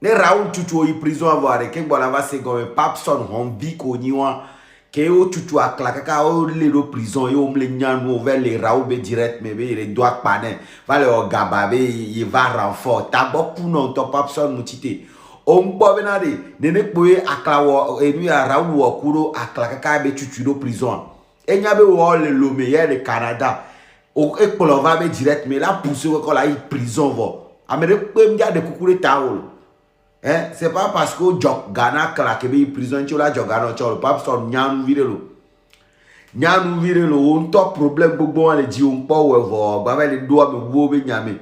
Ne Raoul tutu o prison avoir ke bola va se go Papson hombi ko niwa ke o tutu akla kaka o le do prison yo mle nyanu vers les Raoul be direct me be le doit paner va le gaba be il va renfort taboku non to Papson mutite on bo benade ne poe akla wo enu ya Raoul wo kuro akla kaka be tutu do prison enya be wo le lome ye le Canada o ekpolo va be direct me la pousse ko la prison vo amere pe mja de kukure taolo. Hein? C'est pas parce que Ghana claque be prison tu la Ghana tu le pape son nyanu virelo on top problème gbogbo on le di on po we vo ba le do be wo be nyame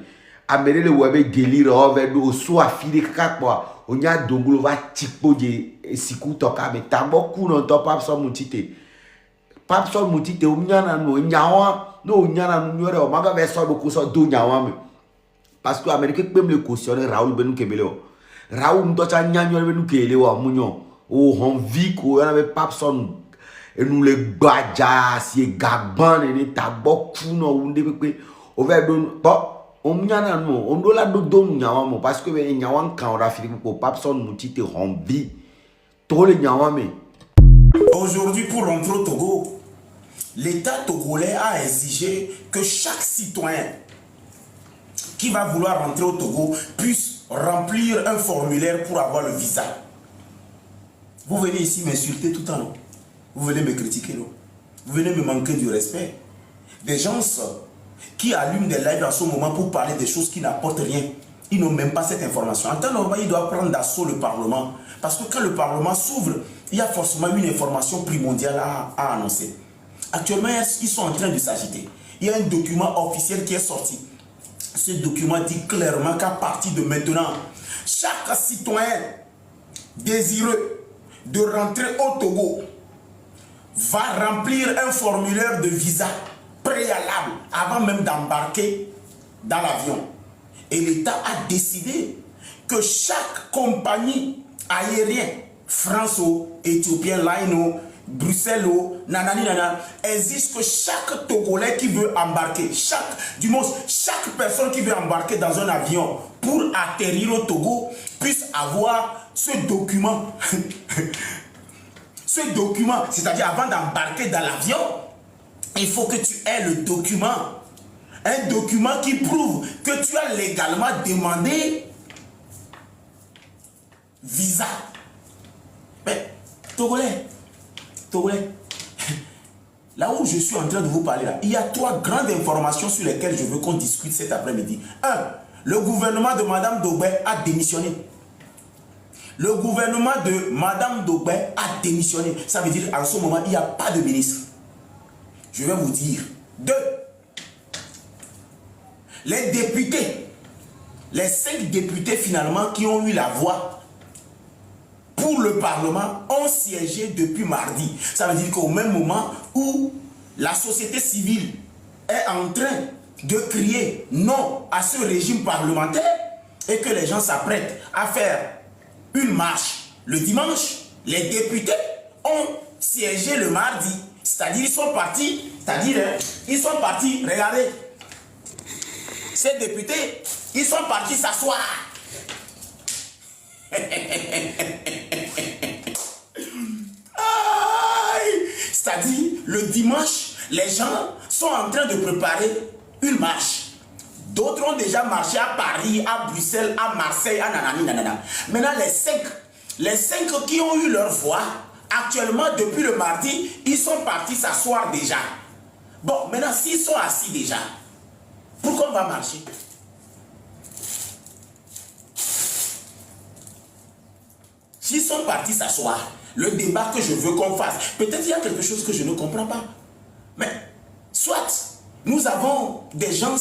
amere le we be délire o ve do so afiri kakwa onya dongolo va tipo je siku toka me tambo ku no to pape son mutite o nyana no nyawa no nyana no nyore o maga ve so do ku so do nyawa me parce que Amérique peut me cautionner Raoul Benu Kebeleo Raoul Mdocha Nyanyo Benu Kelewa Munyo o Honvi ko yana be Papson et nous les badja si gaban et ni taboku no unde pe over don pa on nyana no on do la do don nyawa mo parce que be nyawa kan ora fili ko Papson mutite Honvi to le nyawa me. Aujourd'hui, pour rentrer au Togo, l'État togolais a exigé que chaque citoyen qui va vouloir rentrer au Togo puisse remplir un formulaire pour avoir le visa. Vous venez ici m'insulter tout le temps, non? Vous venez me critiquer, non? Vous venez me manquer du respect. Des gens qui allument des lives en ce moment pour parler des choses qui n'apportent rien. Ils n'ont même pas cette information. En temps normal, ils doivent prendre d'assaut le Parlement. Parce que quand le Parlement s'ouvre, il y a forcément une information primordiale à annoncer. Actuellement, ils sont en train de s'agiter. Il y a un document officiel qui est sorti. Ce document dit clairement qu'à partir de maintenant, chaque citoyen désireux de rentrer au Togo va remplir un formulaire de visa préalable avant même d'embarquer dans l'avion. Et l'État a décidé que chaque compagnie aérienne, France ou Éthiopien Line ou Bruxelles ou nanani nana, exige que chaque Togolais qui veut embarquer, chaque personne qui veut embarquer dans un avion pour atterrir au Togo puisse avoir ce document. Ce document, c'est-à-dire avant d'embarquer dans l'avion, il faut que tu aies le document. Un document qui prouve que tu as légalement demandé visa. Mais Togolais, là où je suis en train de vous parler, là, il y a 3 grandes informations sur lesquelles je veux qu'on discute cet après-midi. 1. Le gouvernement de Madame Dogbe a démissionné. Le gouvernement de Madame Dogbe a démissionné. Ça veut dire en ce moment, il n'y a pas de ministre. Je vais vous dire. 2. Les députés, les 5 députés finalement qui ont eu la voix pour le Parlement ont siégé depuis mardi. Ça veut dire qu'au même moment où la société civile est en train de crier non à ce régime parlementaire et que les gens s'apprêtent à faire une marche le dimanche, les députés ont siégé le mardi. C'est-à-dire ils sont partis, regardez, ces députés, ils sont partis s'asseoir. C'est-à-dire, le dimanche, les gens sont en train de préparer une marche. D'autres ont déjà marché à Paris, à Bruxelles, à Marseille, à nanani nanana. Maintenant, les 5 qui ont eu leur voix, actuellement, depuis le mardi, ils sont partis s'asseoir déjà. Bon, maintenant, s'ils sont assis déjà, pourquoi on va marcher? S'ils sont partis s'asseoir, le débat que je veux qu'on fasse, peut-être il y a quelque chose que je ne comprends pas. Mais, soit, nous avons des gens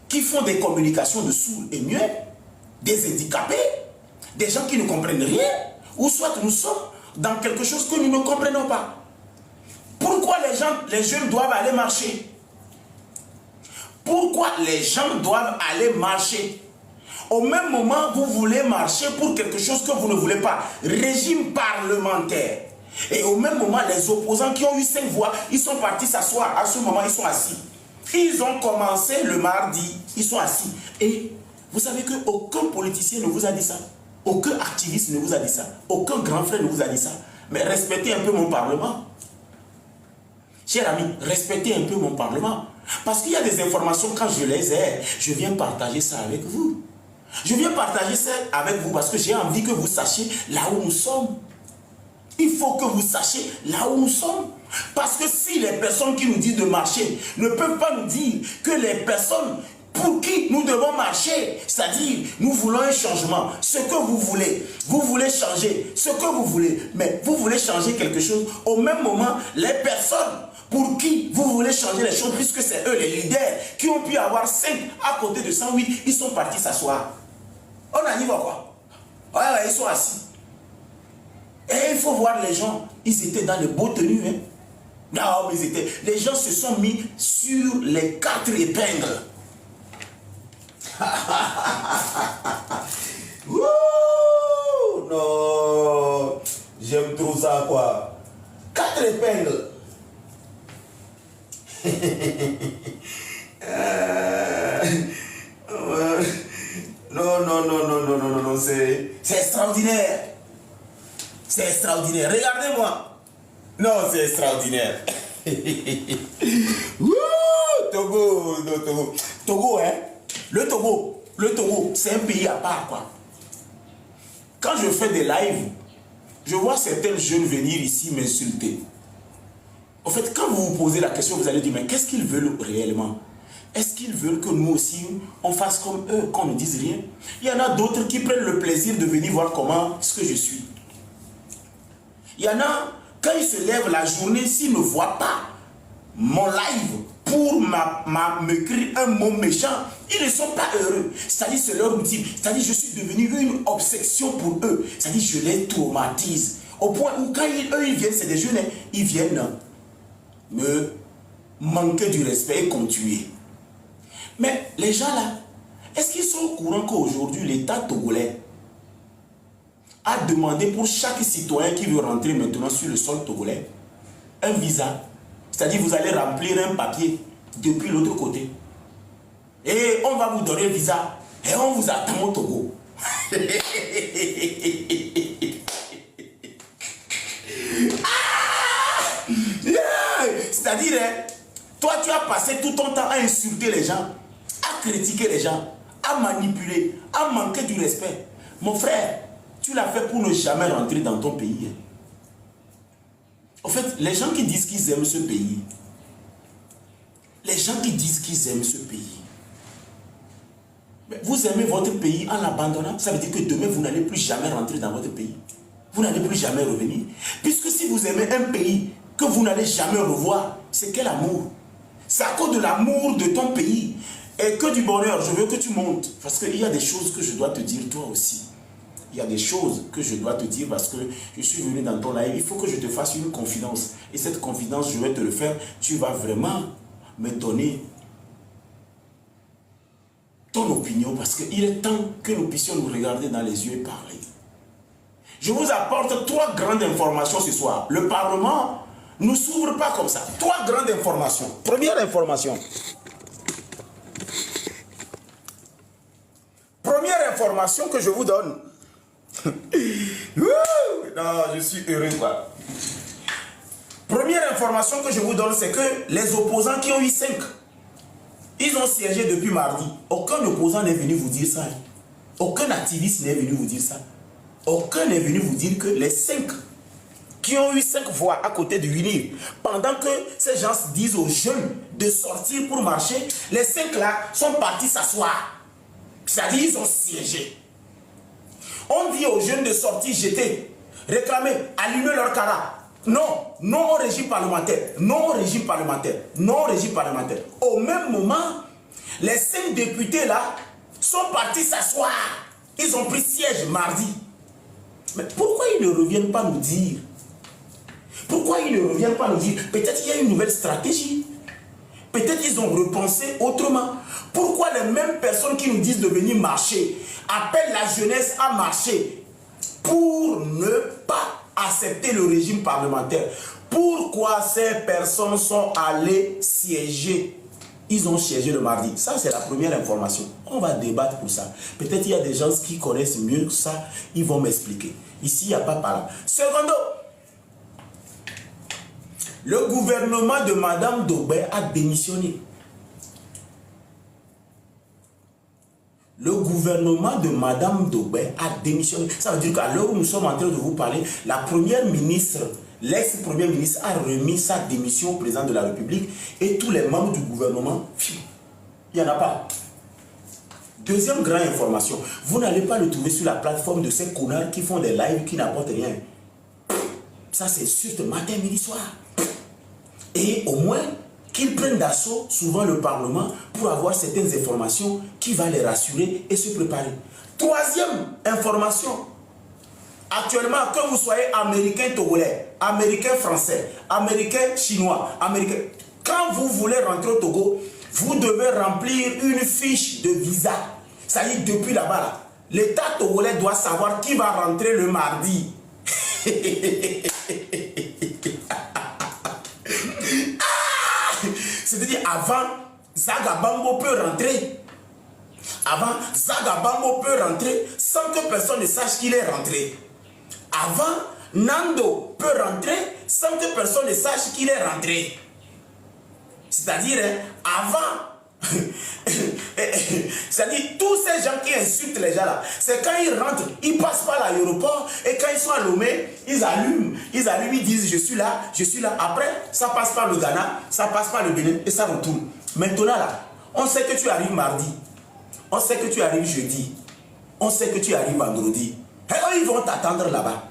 qui font des communications de sourds et muets, des handicapés, des gens qui ne comprennent rien, ou soit nous sommes dans quelque chose que nous ne comprenons pas. Pourquoi les jeunes doivent aller marcher? Pourquoi les gens doivent aller marcher? Au même moment, vous voulez marcher pour quelque chose que vous ne voulez pas. Régime parlementaire. Et au même moment, les opposants qui ont eu 5 voix, ils sont partis s'asseoir. À ce moment, ils sont assis. Ils ont commencé le mardi, ils sont assis. Et vous savez qu'aucun politicien ne vous a dit ça. Aucun activiste ne vous a dit ça. Aucun grand frère ne vous a dit ça. Mais respectez un peu mon parlement. Chers amis, respectez un peu mon parlement. Parce qu'il y a des informations, quand je les ai, je viens partager ça avec vous. Je viens partager ça avec vous parce que j'ai envie que vous sachiez là où nous sommes. Il faut que vous sachiez là où nous sommes. Parce que si les personnes qui nous disent de marcher ne peuvent pas nous dire que les personnes pour qui nous devons marcher, c'est-à-dire nous voulons un changement, ce que vous voulez changer ce que vous voulez, mais vous voulez changer quelque chose, au même moment, les personnes pour qui vous voulez changer les choses, puisque c'est eux les leaders qui ont pu avoir 5 à côté de 108, ils sont partis s'asseoir. On en y va quoi? Ouais, ils sont assis. Et il faut voir les gens, ils étaient dans les beaux tenues. Hein? Non, mais les gens se sont mis sur les 4 épingles. Ouh, non, j'aime trop ça quoi. 4 épingles. Non, c'est extraordinaire. C'est extraordinaire. Regardez-moi. Non, c'est extraordinaire. Ouh, Togo, non, Togo. Togo, hein. Le Togo, c'est un pays à part, quoi. Quand je fais des lives, je vois certains jeunes venir ici m'insulter. En fait, quand vous vous posez la question, vous allez dire, mais qu'est-ce qu'ils veulent réellement? Est-ce qu'ils veulent que nous aussi, on fasse comme eux, qu'on ne dise rien? Il y en a d'autres qui prennent le plaisir de venir voir comment ce que je suis. Il y en a, quand ils se lèvent la journée, s'ils ne voient pas mon live pour m'écrire un mot méchant, ils ne sont pas heureux. C'est-à-dire, c'est leur outil. C'est-à-dire, je suis devenu une obsession pour eux. C'est-à-dire, je les traumatise. Au point où, quand eux, ils viennent, c'est des jeunes, ils viennent me manquer du respect et continuer. Mais les gens là, est-ce qu'ils sont au courant qu'aujourd'hui, l'État togolais a demandé pour chaque citoyen qui veut rentrer maintenant sur le sol togolais un visa? C'est-à-dire, vous allez remplir un papier depuis l'autre côté. Et on va vous donner le visa. Et on vous attend au Togo. C'est-à-dire, toi, tu as passé tout ton temps à insulter les gens, à critiquer les gens, à manipuler, à manquer du respect. Mon frère, tu l'as fait pour ne jamais rentrer dans ton pays. En fait, les gens qui disent qu'ils aiment ce pays, mais vous aimez votre pays en l'abandonnant, ça veut dire que demain, vous n'allez plus jamais rentrer dans votre pays. Vous n'allez plus jamais revenir. Puisque si vous aimez un pays que vous n'allez jamais revoir, c'est quel amour? C'est à cause de l'amour de ton pays et que du bonheur. Je veux que tu montes. Parce qu'il y a des choses que je dois te dire toi aussi. Il y a des choses que je dois te dire parce que je suis venu dans ton live. Il faut que je te fasse une confidence. Et cette confidence, je vais te le faire. Tu vas vraiment me donner ton opinion parce qu'il est temps que nous puissions nous regarder dans les yeux et parler. Je vous apporte 3 grandes informations ce soir. Le Parlement ne s'ouvre pas comme ça. 3 grandes informations. Première information. Première information que je vous donne. Non, je suis heureux quoi. Première information que je vous donne, c'est que les opposants qui ont eu 5, ils ont siégé depuis mardi. Aucun opposant n'est venu vous dire ça. Aucun activiste n'est venu vous dire ça. Aucun n'est venu vous dire que les 5 qui ont eu 5 voix à côté de UNIR, pendant que ces gens disent aux jeunes de sortir pour marcher, les 5 là sont partis s'asseoir. C'est-à-dire ils ont siégé. On dit aux jeunes de sortir, jeter, réclamer, allumer leur cara. Non, non au régime parlementaire, non au régime parlementaire, non au régime parlementaire. Au même moment, les 5 députés là sont partis s'asseoir. Ils ont pris siège mardi. Mais pourquoi ils ne reviennent pas nous dire? Pourquoi ils ne reviennent pas nous dire? Peut-être qu'il y a une nouvelle stratégie. Peut-être qu'ils ont repensé autrement. Pourquoi les mêmes personnes qui nous disent de venir marcher appellent la jeunesse à marcher pour ne pas accepter le régime parlementaire? Pourquoi ces personnes sont allées siéger? ils ont siégé le mardi. Ça, c'est la première information. On va débattre pour ça. Peut-être il y a des gens qui connaissent mieux ça, ils vont m'expliquer. Ici, il n'y a pas par là. Secondo, le gouvernement de Madame Dogbe a démissionné. Le gouvernement de Madame Dogbe a démissionné. Ça veut dire qu'à l'heure où nous sommes en train de vous parler, la première ministre, l'ex-première ministre a remis sa démission au président de la République et tous les membres du gouvernement, il n'y en a pas. Deuxième grande information, vous n'allez pas le trouver sur la plateforme de ces connards qui font des lives qui n'apportent rien. Ça c'est juste matin, midi, soir. Et au moins, qu'ils prennent d'assaut souvent le Parlement pour avoir certaines informations qui vont les rassurer et se préparer. Troisième information, actuellement, que vous soyez américain togolais, américain français, américain chinois, américain, quand vous voulez rentrer au Togo, vous devez remplir une fiche de visa. Ça y est, depuis là-bas, là, l'État togolais doit savoir qui va rentrer le mardi. C'est-à-dire, avant, Zagabambo peut rentrer. Avant, Zagabambo peut rentrer sans que personne ne sache qu'il est rentré. Avant, Nando peut rentrer sans que personne ne sache qu'il est rentré. C'est-à-dire, avant, c'est-à-dire, tous ces gens qui insultent les gens là, c'est quand ils rentrent, ils passent par l'aéroport et quand ils sont à Lomé, ils allument, ils disent je suis là. Après, ça passe par le Ghana, ça passe par le Bénin et ça retourne. Maintenant là, on sait que tu arrives mardi, on sait que tu arrives jeudi, on sait que tu arrives vendredi. Et eux, ils vont t'attendre là-bas.